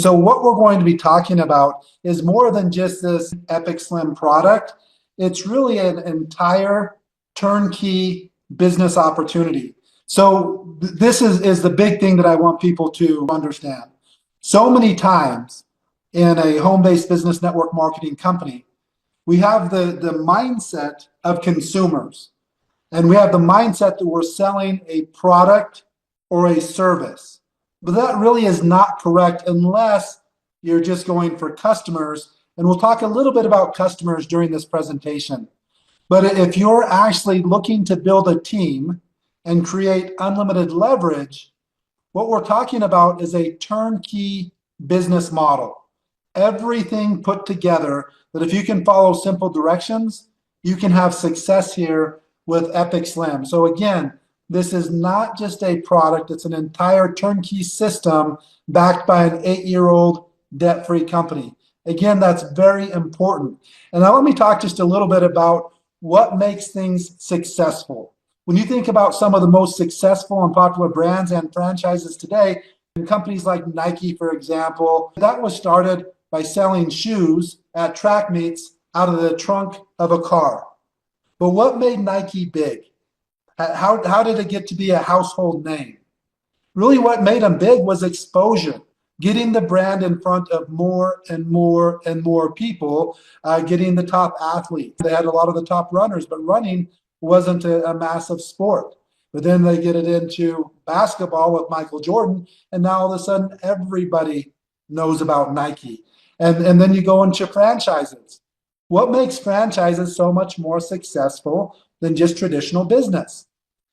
so what we're going to be talking about is more than just this EpicSlim product. It's really an entire turnkey business opportunity. So this is the big thing that I want people to understand. So many times in a home-based business network marketing company, we have the mindset of consumers, and we have the mindset that we're selling a product or a service. But that really is not correct unless you're just going for customers. And we'll talk a little bit about customers during this presentation. But if you're actually looking to build a team and create unlimited leverage, what we're talking about is a turnkey business model. Everything put together that if you can follow simple directions, you can have success here with EpicSlim. So again, this is not just a product, it's an entire turnkey system backed by an 8-year-old debt-free company. Again, that's very important. And now let me talk just a little bit about what makes things successful. When you think about some of the most successful and popular brands and franchises today, and companies like Nike, for example, that was started by selling shoes at track meets out of the trunk of a car. But what made Nike big? How did it get to be a household name? Really what made them big was exposure, getting the brand in front of more and more and more people, getting the top athletes. They had a lot of the top runners, but running wasn't a massive sport. But then they get it into basketball with Michael Jordan, and now all of a sudden everybody knows about Nike. And then you go into franchises. What makes franchises so much more successful than just traditional business?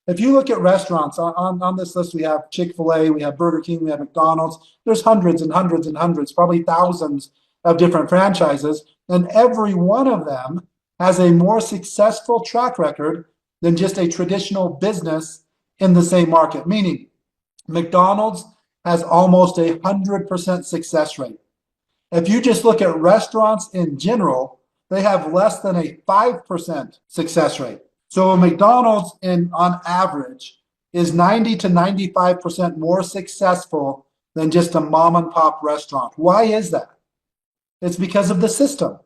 If you look at restaurants, on this list we have Chick-fil-A, we have Burger King, we have McDonald's. There's hundreds and hundreds and hundreds, probably thousands of different franchises, and every one of them has a more successful track record than just a traditional business in the same market. Meaning, McDonald's has almost 100% success rate. If you just look at restaurants in general, they have less than a 5% success rate. So a McDonald's on average is 90 to 95% more successful than just a mom and pop restaurant. Why is that? It's because of the system.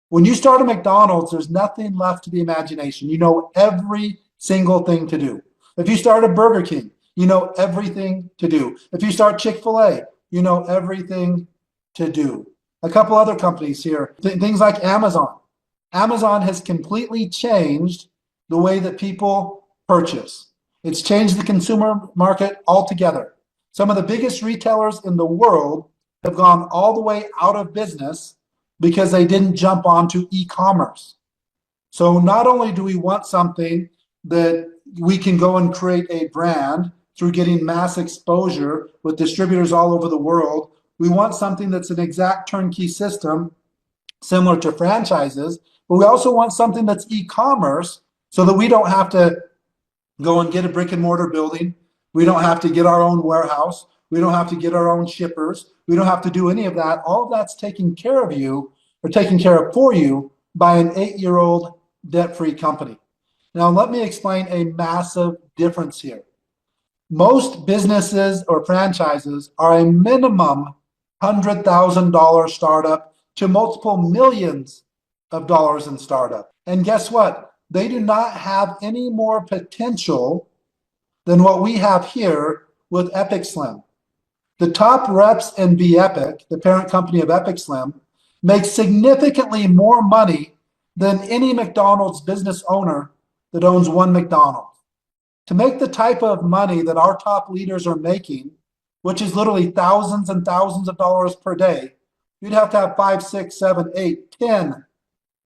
When you start a McDonald's, there's nothing left to the imagination. You know every single thing to do. If you start a Burger King, you know everything to do. If you start Chick-fil-A, you know everything to do. A couple other companies here, things like Amazon. Amazon has completely changed the way that people purchase. It's changed the consumer market altogether. Some of the biggest retailers in the world have gone all the way out of business because they didn't jump onto e-commerce. So not only do we want something that we can go and create a brand through getting mass exposure with distributors all over the world, we want something that's an exact turnkey system similar to franchises, but we also want something that's e-commerce so that we don't have to go and get a brick and mortar building. We don't have to get our own warehouse. We don't have to get our own shippers. We don't have to do any of that. All of that's taken care of you or taken care of for you by an 8-year-old debt-free company. Now, let me explain a massive difference here. Most businesses or franchises are a minimum $100,000 startup to multiple millions of dollars in startup. And guess what? They do not have any more potential than what we have here with EpicSlim. The top reps in Epic, the parent company of EpicSlim, make significantly more money than any McDonald's business owner that owns one McDonald's. To make the type of money that our top leaders are making, which is literally thousands and thousands of dollars per day, you'd have to have 5, 6, 7, 8, 10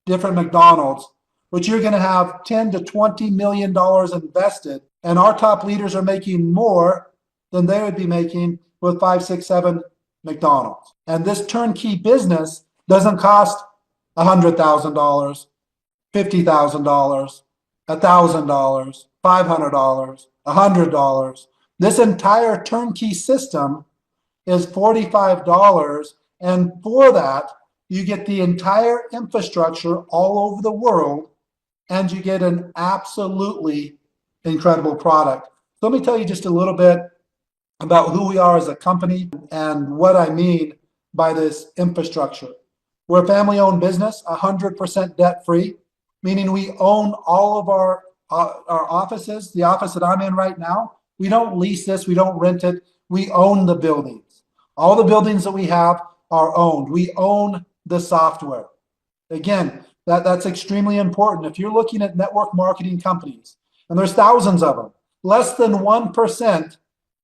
different McDonald's, which you're going to have $10 to $20 million invested. And our top leaders are making more than they would be making with 5, 6, 7 McDonald's. And this turnkey business doesn't cost $100,000, $50,000, $1,000, $500, $100. This entire turnkey system is $45, and for that, you get the entire infrastructure all over the world, and you get an absolutely incredible product. So let me tell you just a little bit about who we are as a company and what I mean by this infrastructure. We're a family-owned business, 100% debt-free, meaning we own all of our offices. The office that I'm in right now, we don't lease this, we don't rent it, we own the buildings. All the buildings that we have are owned. We own the software. Again, that's extremely important. If you're looking at network marketing companies, and there's thousands of them, less than 1%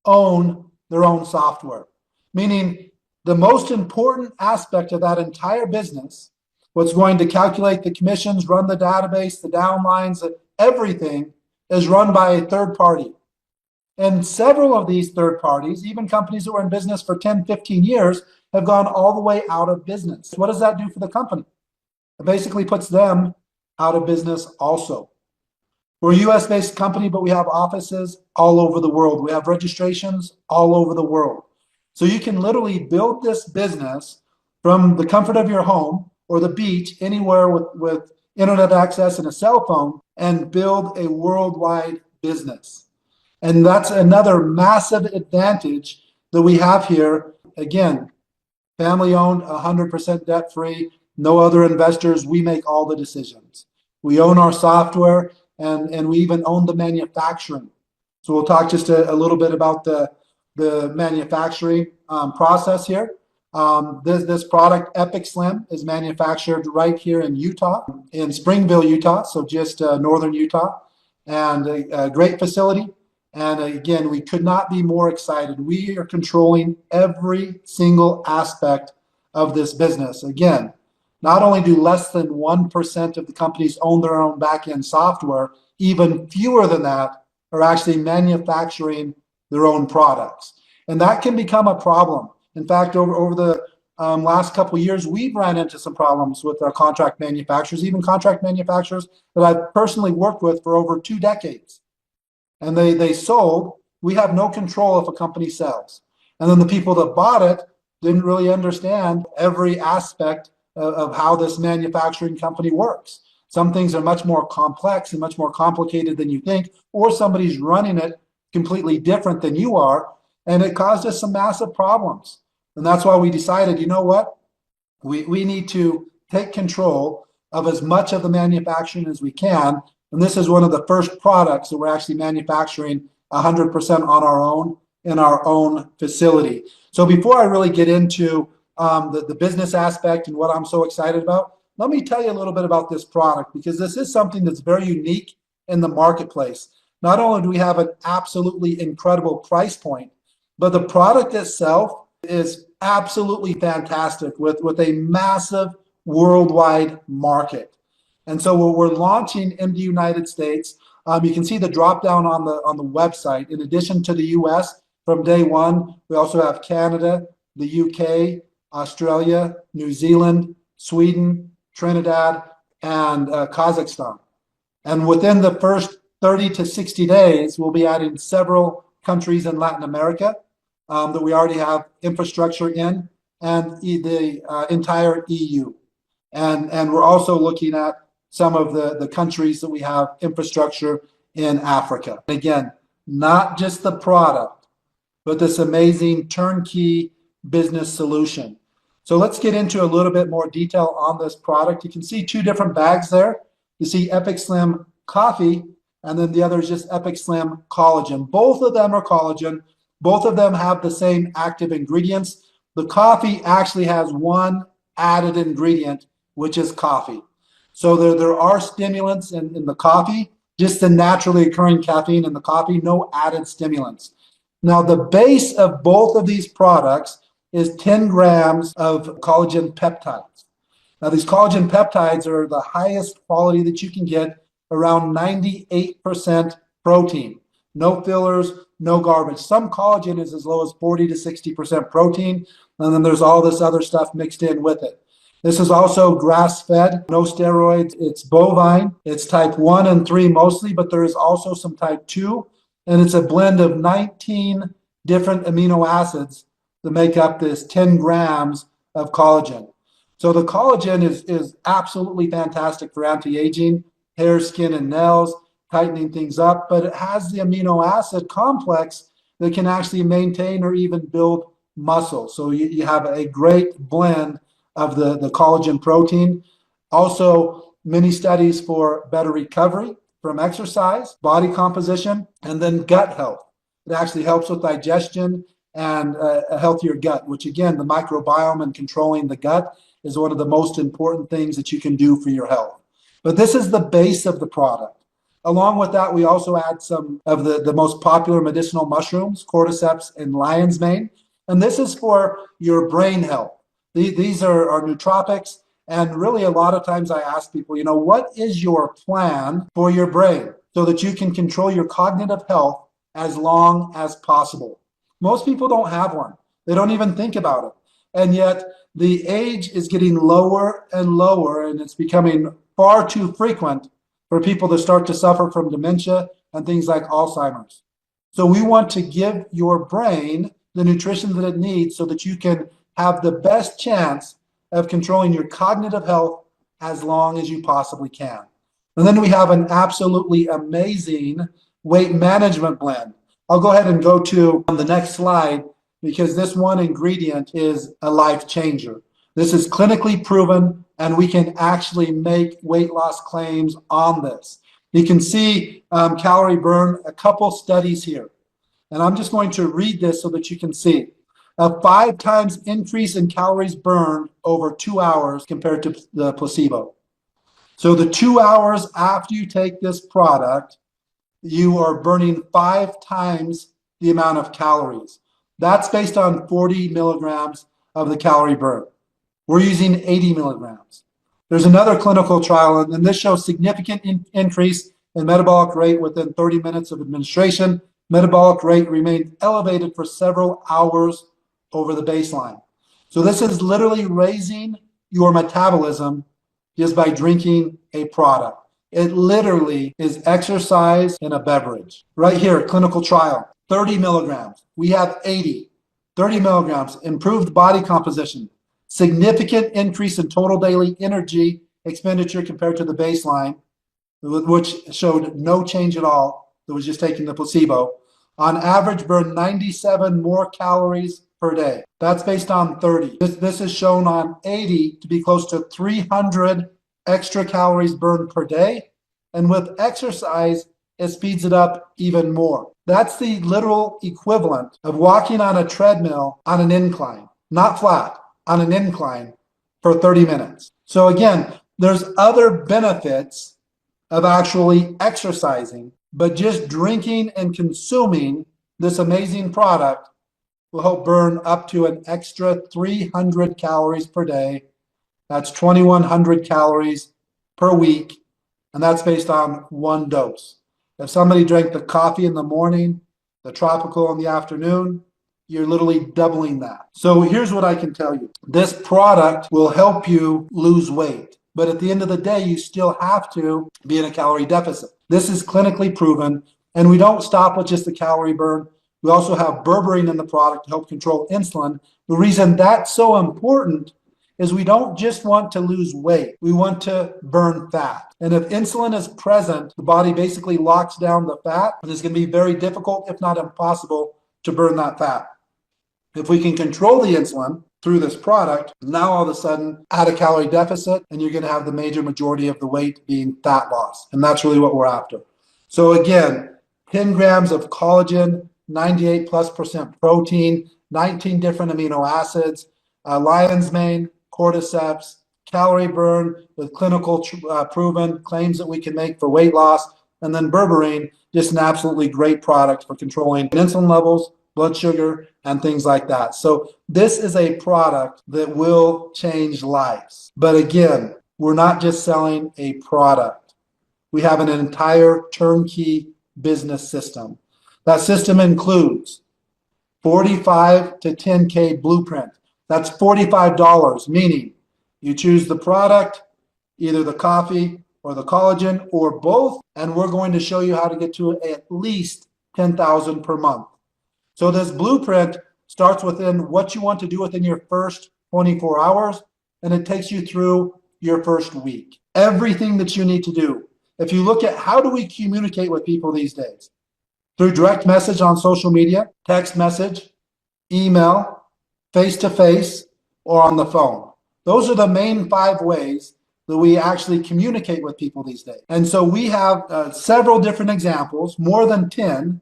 own their own software. Meaning the most important aspect of that entire business, what's going to calculate the commissions, run the database, the downlines, everything is run by a third party. And several of these third parties, even companies that were in business for 10, 15 years, have gone all the way out of business. What does that do for the company? It basically puts them out of business also. We're a US-based company, but we have offices all over the world. We have registrations all over the world. So you can literally build this business from the comfort of your home or the beach, anywhere with internet access and a cell phone, and build a worldwide business. And that's another massive advantage that we have here. Again, family-owned, 100% debt-free, no other investors. We make all the decisions. We own our software, and we even own the manufacturing. So we'll talk just a little bit about the manufacturing process here. This product, EpicSlim, is manufactured right here in Utah, in Springville, Utah, so just northern Utah, and a great facility. And again, we could not be more excited. We are controlling every single aspect of this business. Again, not only do less than 1% of the companies own their own back-end software, even fewer than that are actually manufacturing their own products. And that can become a problem. In fact, over the last couple of years, we've ran into some problems with our contract manufacturers, even contract manufacturers that I've personally worked with for over 2 decades. And they sold. We have no control if a company sells. And then the people that bought it didn't really understand every aspect of how this manufacturing company works. Some things are much more complex and much more complicated than you think, or somebody's running it completely different than you are, and it caused us some massive problems. And that's why we decided, you know what? We need to take control of as much of the manufacturing as we can, and this is one of the first products that we're actually manufacturing 100% on our own in our own facility. So before I really get into the business aspect and what I'm so excited about, let me tell you a little bit about this product, because this is something that's very unique in the marketplace. Not only do we have an absolutely incredible price point, but the product itself is absolutely fantastic with a massive worldwide market. And so we're launching in the United States. You can see the drop down on the website. In addition to the US, from day one, we also have Canada, the UK, Australia, New Zealand, Sweden, Trinidad, and Kazakhstan. And within the first 30 to 60 days, we'll be adding several countries in Latin America that we already have infrastructure in, and the entire EU. And we're also looking at some of the countries that we have infrastructure in Africa. Again, not just the product, but this amazing turnkey business solution. So let's get into a little bit more detail on this product. You can see 2 different bags there. You see EpicSlim Coffee, and then the other is just EpicSlim Collagen. Both of them are collagen. Both of them have the same active ingredients. The coffee actually has one added ingredient, which is coffee. So there are stimulants in the coffee, just the naturally occurring caffeine in the coffee, no added stimulants. Now, the base of both of these products is 10 grams of collagen peptides. Now, these collagen peptides are the highest quality that you can get, around 98% protein. No fillers, no garbage. Some collagen is as low as 40 to 60% protein, and then there's all this other stuff mixed in with it. This is also grass-fed, no steroids. It's bovine. It's type 1 and 3 mostly, but there is also some type 2, and it's a blend of 19 different amino acids that make up this 10 grams of collagen. So the collagen is absolutely fantastic for anti-aging, hair, skin, and nails, tightening things up, but it has the amino acid complex that can actually maintain or even build muscle. So you have a great blend of the collagen protein. Also, many studies for better recovery from exercise, body composition, and then gut health. It actually helps with digestion and a healthier gut, which again, the microbiome and controlling the gut is one of the most important things that you can do for your health. But this is the base of the product. Along with that, we also add some of the most popular medicinal mushrooms, cordyceps and lion's mane. And this is for your brain health. These are nootropics. And really, a lot of times I ask people, what is your plan for your brain so that you can control your cognitive health as long as possible? Most people don't have one. They don't even think about it. And yet the age is getting lower and lower, and it's becoming far too frequent for people to start to suffer from dementia and things like Alzheimer's. So we want to give your brain the nutrition that it needs so that you can have the best chance of controlling your cognitive health as long as you possibly can. And then we have an absolutely amazing weight management blend. I'll go ahead and go to the next slide because this one ingredient is a life changer. This is clinically proven, and we can actually make weight loss claims on this. You can see calorie burn, a couple studies here. And I'm just going to read this so that you can see. A 5 times increase in calories burned over 2 hours compared to the placebo. So the 2 hours after you take this product, you are burning 5 times the amount of calories. That's based on 40 milligrams of the calorie burn. We're using 80 milligrams. There's another clinical trial, and this shows significant increase in metabolic rate within 30 minutes of administration. Metabolic rate remained elevated for several hours over the baseline. So this is literally raising your metabolism just by drinking a product. It literally is exercise in a beverage. Right here, clinical trial, 30 milligrams. We have 80. 30 milligrams, improved body composition, significant increase in total daily energy expenditure compared to the baseline, which showed no change at all. It was just taking the placebo. On average, burn 97 more calories per day. That's based on 30. This is shown on 80 to be close to 300 extra calories burned per day. And with exercise, it speeds it up even more. That's the literal equivalent of walking on a treadmill on an incline, not flat, on an incline for 30 minutes. So again, there's other benefits of actually exercising, but just drinking and consuming this amazing product will help burn up to an extra 300 calories per day. That's 2,100 calories per week, and that's based on one dose. If somebody drank the coffee in the morning, the tropical in the afternoon, you're literally doubling that. So here's what I can tell you. This product will help you lose weight, but at the end of the day, you still have to be in a calorie deficit. This is clinically proven, and we don't stop with just the calorie burn. We also have berberine in the product to help control insulin. The reason that's so important is we don't just want to lose weight. We want to burn fat. And if insulin is present, the body basically locks down the fat, and it's going to be very difficult, if not impossible, to burn that fat. If we can control the insulin through this product, now all of a sudden at a calorie deficit, and you're going to have the major majority of the weight being fat loss. And that's really what we're after. So again, 10 grams of collagen, 98+% protein, 19 different amino acids, lion's mane, cordyceps, calorie burn with clinical proven claims that we can make for weight loss, and then berberine, just an absolutely great product for controlling insulin levels, blood sugar, and things like that. So this is a product that will change lives. But again, we're not just selling a product. We have an entire turnkey business system. That system includes 45 to 10K blueprint. That's $45, meaning you choose the product, either the coffee or the collagen or both, and we're going to show you how to get to at least 10,000 per month. So this blueprint starts within what you want to do within your first 24 hours, and it takes you through your first week. Everything that you need to do. If you look at how do we communicate with people these days? Through direct message on social media, text message, email, face-to-face, or on the phone. Those are the main 5 ways that we actually communicate with people these days. And so we have several different examples, more than 10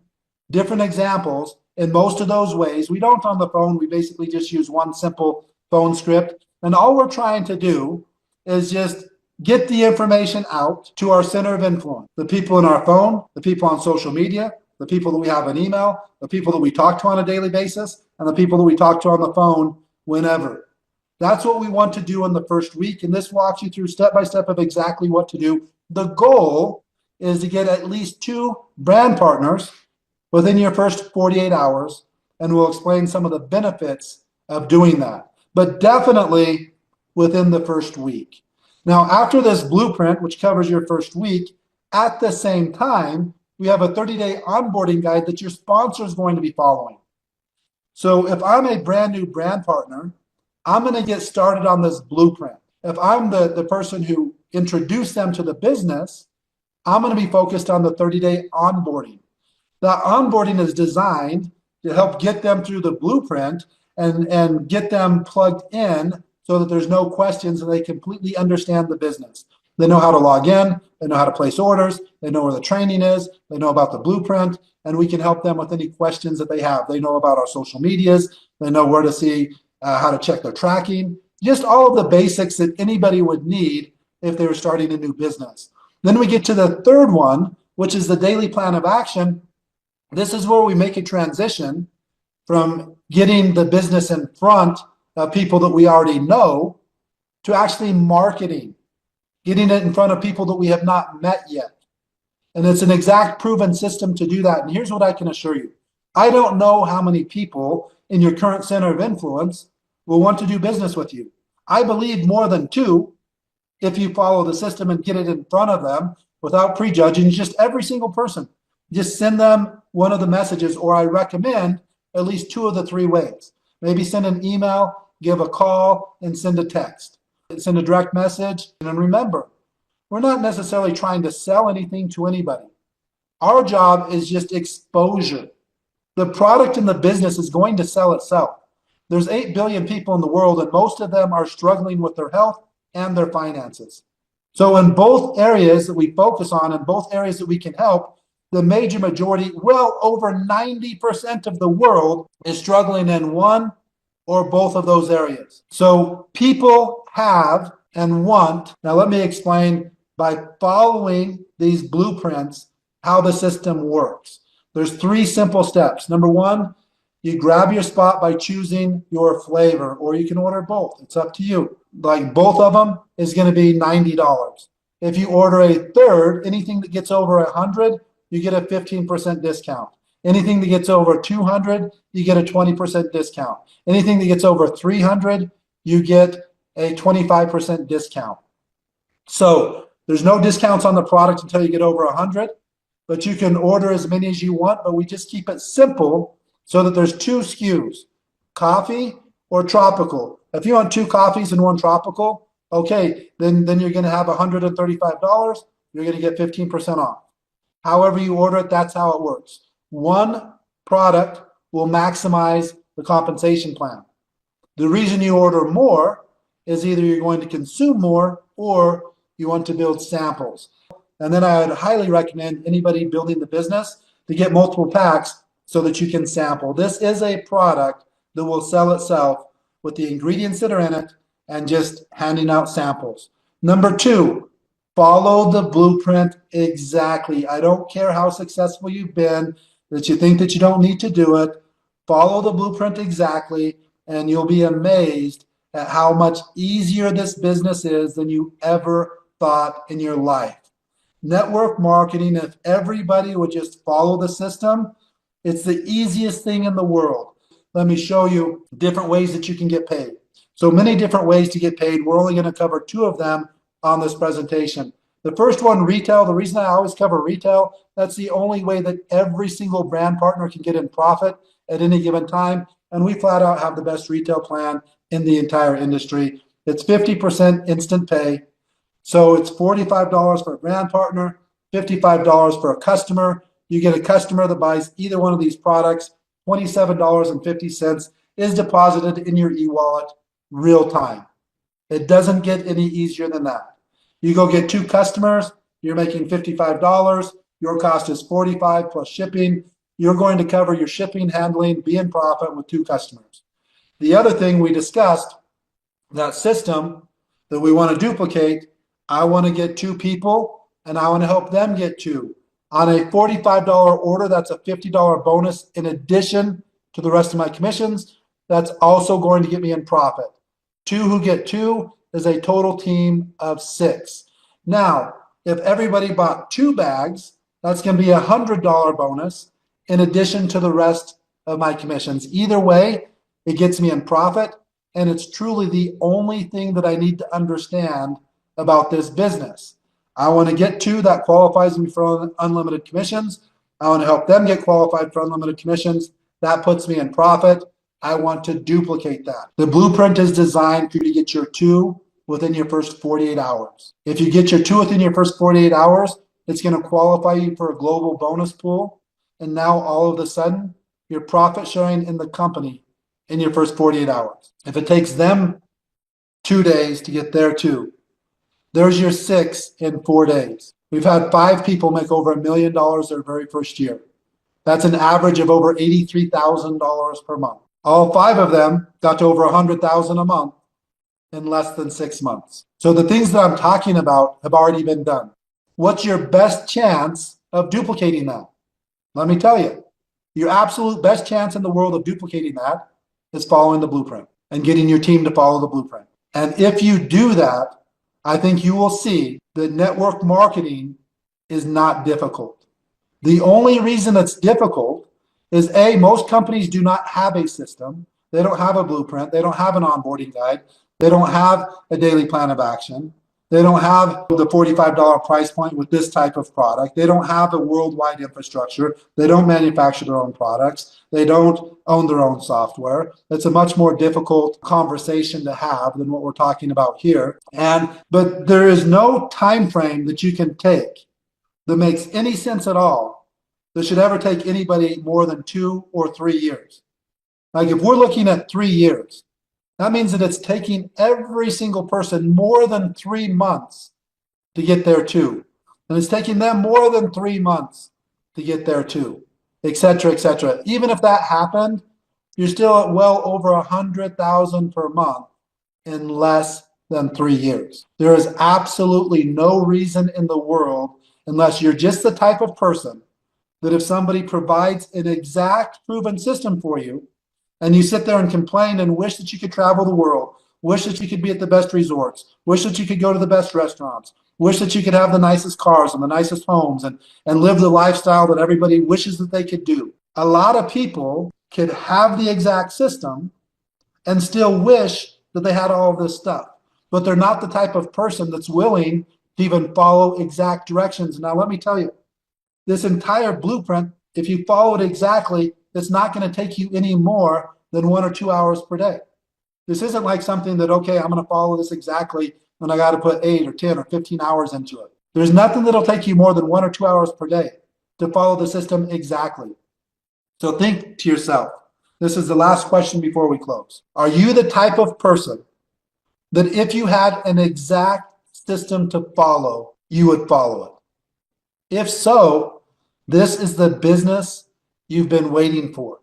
different examples in most of those ways. We don't on the phone. We basically just use one simple phone script. And all we're trying to do is just get the information out to our center of influence, the people in our phone, the people on social media, the people that we have an email, the people that we talk to on a daily basis, and the people that we talk to on the phone whenever. That's what we want to do in the first week, and this walks you through step by step of exactly what to do. The goal is to get at least 2 brand partners within your first 48 hours, and we'll explain some of the benefits of doing that, but definitely within the first week. Now, after this blueprint, which covers your first week, at the same time, we have a 30-day onboarding guide that your sponsor is going to be following. So if I'm a brand new brand partner, I'm going to get started on this blueprint. If I'm the person who introduced them to the business, I'm going to be focused on the 30-day onboarding. That onboarding is designed to help get them through the blueprint and get them plugged in so that there's no questions and they completely understand the business. They know how to log in, they know how to place orders, they know where the training is, they know about the blueprint, and we can help them with any questions that they have. They know about our social medias, they know where to see how to check their tracking, just all of the basics that anybody would need if they were starting a new business. Then we get to the third one, which is the daily plan of action. This is where we make a transition from getting the business in front of people that we already know to actually marketing, getting it in front of people that we have not met yet. And it's an exact proven system to do that. And here's what I can assure you. I don't know how many people in your current center of influence will want to do business with you. I believe more than 2 if you follow the system and get it in front of them without prejudging. Just every single person. Just send them one of the messages, or I recommend at least 2 of the 3 ways. Maybe send an email, give a call, and send a text. Send a direct message. And remember, we're not necessarily trying to sell anything to anybody. Our job is just exposure. The product in the business is going to sell itself. There's 8 billion people in the world, and most of them are struggling with their health and their finances. So in both areas that we focus on, and both areas that we can help, the major majority, well over 90% of the world is struggling in one or both of those areas. So people have and want, now let me explain by following these blueprints how the system works. There's 3 simple steps. Number 1, you grab your spot by choosing your flavor, or you can order both. It's up to you. Like both of them is going to be $90. If you order a third, anything that gets over 100, you get a 15% discount. Anything that gets over 200, you get a 20% discount. Anything that gets over 300, you get a 25% discount. So there's no discounts on the product until you get over 100, but you can order as many as you want, but we just keep it simple so that there's 2 SKUs, coffee or tropical. If you want 2 coffees and 1 tropical, okay, then you're going to have $135. You're going to get 15% off. However you order it, that's how it works. 1 product will maximize the compensation plan. The reason you order more is either you're going to consume more or you want to build samples. And then I would highly recommend anybody building the business to get multiple packs so that you can sample. This is a product that will sell itself with the ingredients that are in it and just handing out samples. Number 2, follow the blueprint exactly. I don't care how successful you've been, that you think that you don't need to do it. Follow the blueprint exactly, and you'll be amazed at how much easier this business is than you ever thought in your life. Network marketing, if everybody would just follow the system, it's the easiest thing in the world. Let me show you different ways that you can get paid. So many different ways to get paid. We're only going to cover 2 of them on this presentation. The first one, retail. The reason I always cover retail, that's the only way that every single brand partner can get in profit at any given time. And we flat out have the best retail plan in the entire industry. It's 50% instant pay. So it's $45 for a brand partner, $55 for a customer. You get a customer that buys either one of these products, $27.50 is deposited in your e-wallet real time. It doesn't get any easier than that. You go get 2 customers, you're making $55, your cost is $45 plus shipping. You're going to cover your shipping, handling, be in profit with 2 customers. The other thing we discussed, that system that we want to duplicate, I want to get 2 people and I want to help them get 2. On a $45 order, that's a $50 bonus in addition to the rest of my commissions. That's also going to get me in profit. 2 who get 2 is a total team of 6. Now, if everybody bought 2 bags, that's going to be a $100 bonus in addition to the rest of my commissions. Either way, it gets me in profit, and it's truly the only thing that I need to understand about this business. I want to get 2 that qualifies me for unlimited commissions. I want to help them get qualified for unlimited commissions. That puts me in profit. I want to duplicate that. The blueprint is designed for you to get your 2 within your first 48 hours. If you get your 2 within your first 48 hours, it's going to qualify you for a global bonus pool. And now all of a sudden, you're profit sharing in the company in your first 48 hours. If it takes them 2 days to get their 2, there's your 6 in 4 days. We've had 5 people make over $1 million their very first year. That's an average of over $83,000 per month. All 5 of them got to over $100,000 a month in less than 6 months. So the things that I'm talking about have already been done. What's your best chance of duplicating that? Let me tell you, your absolute best chance in the world of duplicating that is following the blueprint and getting your team to follow the blueprint. And if you do that, I think you will see that network marketing is not difficult. The only reason it's difficult is A, most companies do not have a system. They don't have a blueprint. They don't have an onboarding guide. They don't have a daily plan of action. They don't have the $45 price point with this type of product. They don't have a worldwide infrastructure. They don't manufacture their own products. They don't own their own software. It's a much more difficult conversation to have than what we're talking about here. But there is no time frame that you can take that makes any sense at all that should ever take anybody more than 2 or 3 years. Like if we're looking at 3 years, that means that it's taking every single person more than 3 months to get there too. And it's taking them more than 3 months to get there too, et cetera, et cetera. Even if that happened, you're still at well over 100,000 per month in less than 3 years. There is absolutely no reason in the world, unless you're just the type of person that if somebody provides an exact proven system for you, and you sit there and complain and wish that you could travel the world, wish that you could be at the best resorts, wish that you could go to the best restaurants, wish that you could have the nicest cars and the nicest homes and live the lifestyle that everybody wishes that they could do. A lot of people could have the exact system and still wish that they had all of this stuff, but they're not the type of person that's willing to even follow exact directions. Now, let me tell you, this entire blueprint, if you follow it exactly, it's not going to take you any more than 1 or 2 hours per day. This isn't like something that, okay, I'm going to follow this exactly and I got to put 8 or 10 or 15 hours into it. There's nothing that'll take you more than 1 or 2 hours per day to follow the system exactly. So think to yourself, this is the last question before we close. Are you the type of person that if you had an exact system to follow, you would follow it? If so, this is the business you've been waiting for.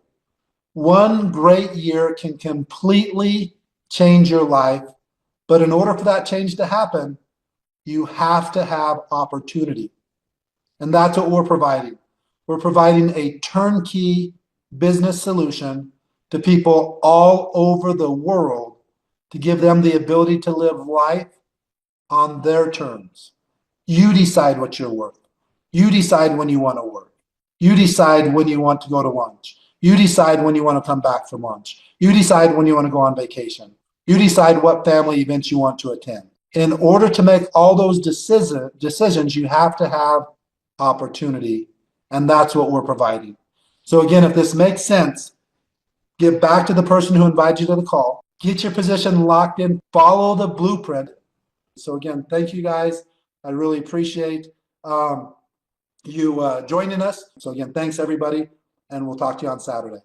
1 great year can completely change your life, but in order for that change to happen, you have to have opportunity. And that's what we're providing. We're providing a turnkey business solution to people all over the world to give them the ability to live life on their terms. You decide what you're worth. You decide when you want to work. You decide when you want to go to lunch. You decide when you want to come back from lunch. You decide when you want to go on vacation. You decide what family events you want to attend. In order to make all those decisions, you have to have opportunity, and that's what we're providing. So again, if this makes sense, get back to the person who invited you to the call. Get your position locked in. Follow the blueprint. So again, thank you guys. I really appreciate you joining us. So again, thanks everybody, and we'll talk to you on Saturday.